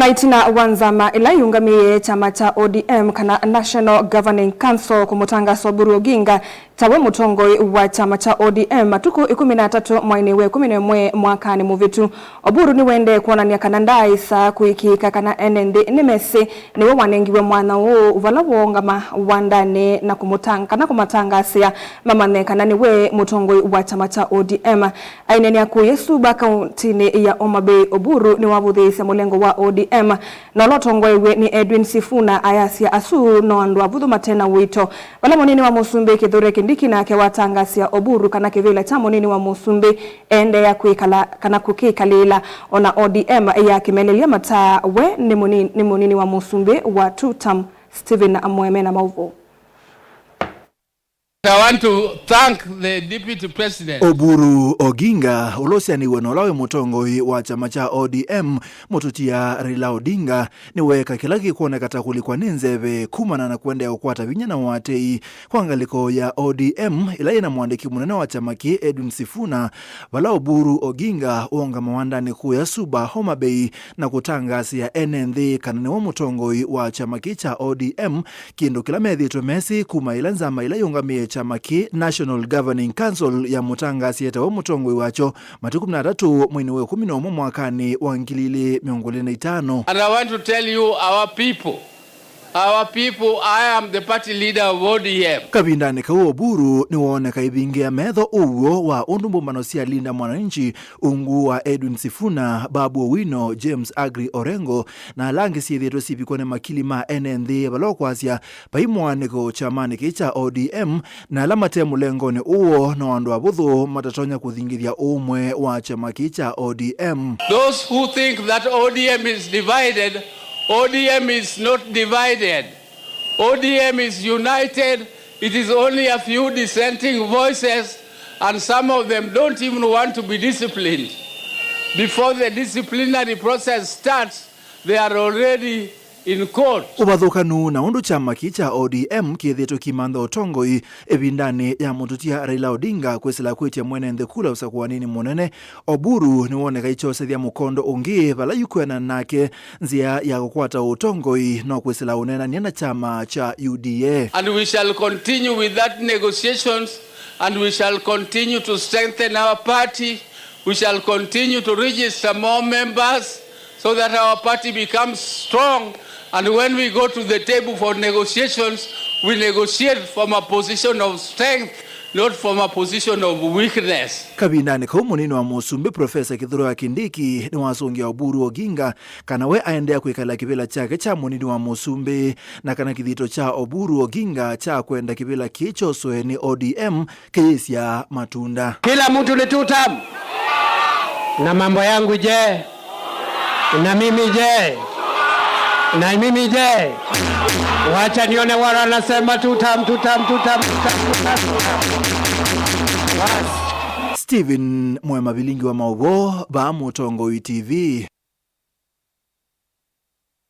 Wanaitina wanzama ila yungamiye chama cha ODM kana National Governing Council kumutangaza Oburu Oginga tawe mutongoi wa chama cha ODM matuku 13 mwezi wa 11 mwakani muvitu. Oburu ni wende kuonania kananda isa kuikika kana NND nimesi niwe wanengiwe mwana u vala wongama wandane na kumatangasia mamane kana niwe mutongoi wa chama cha ODM. Aineni akuyesu bakautini ya Homa Bay. Oburu ni wavuthisa mulengo wa ODM na lotongwe ni Edwin Sifuna ayasia asu no andu avuthu matena wito wala monini wa Musumbi Kithure Kindiki na kewatangasia Oburu kana kivile cha monini wa Musumbi ende ya kuikala kana kukikalila ona ODM ya kimelelia mataa we ni monini wa Musumbi wa two-term Stephen Amwemena Mauvo. I want to thank the Deputy President. Oburu Oginga ulosiani wenolawe mutongoi wa chama cha ODM mututia Raila Odinga niweka kilaki kuone katakuli kwa ninzeve kumana na kuende ya ukwata vinyana watei kwa angaliko ya ODM ila ina muandiki munene wa chama ki Edwin Sifuna wala Oburu Oginga uonga mawandani kuya suba Homa Bay na kutangasi ya NND kanani wa mutongoi wa chama ki cha ODM kindu kila medhi tumesi kuma ila nzama ila yungamie chama ki National Governing Council ya mutangasi yeta wa mutongoi wacho matuku 13 mwezi wa 11 mwakani wa 2025. And I want to tell you our people, I am the party leader of ODM. Kabindani ka Oburu ni waone kaibingia medho uwo wa undumbu manosia linda mwananchi ungu wa Edwin Sifuna, Babu Owino, James Agri Orengo na langi siyeto sipikone makili ma NND balokwasia paimwaniko chamani kicha ODM na alamate mulengoni uwo na wandu abudhu matatonya kuthingithia umwe wa chama kicha ODM. Those who think that ODM is divided, ODM is not divided. ODM is united. It is only a few dissenting voices, and some of them don't even want to be disciplined. Before the disciplinary process starts, they are already in court. Ubathukanu na undu chama kicha ODM kiethito kimandha otongoi ebindani ya mututia Raila Odinga kwesila kwetia mwene ndekula usakuwanini munene. Oburu ni wone kaichosethia mukondo ungi vala yukwena nake nzia ya kukwata utongoi no kwesila unena niana chama cha UDA. And we shall continue with that negotiations, and we shall continue to strengthen our party. We shall continue to register more members so that our party becomes strong. And when we go to the table for negotiations, we negotiate from a position of strength, not from a position of weakness. Kabindani ka munini wa Musumbi Profesa Kithure Kindiki ni wasungia Oburu Oginga kana we aendea kuikala kibila chake cha munini wa Musumbi na kana kithito cha Oburu Oginga cha kwenda kibila kicho soeni ODM keisia matunda. Kila mtu ni two-term. Na mambo yangu je? Na mimi je? Na mimi je? Wacha nione wala nasema two-term. Stephen Mwema Bilingi wa Maubo ba Mutongoi TV.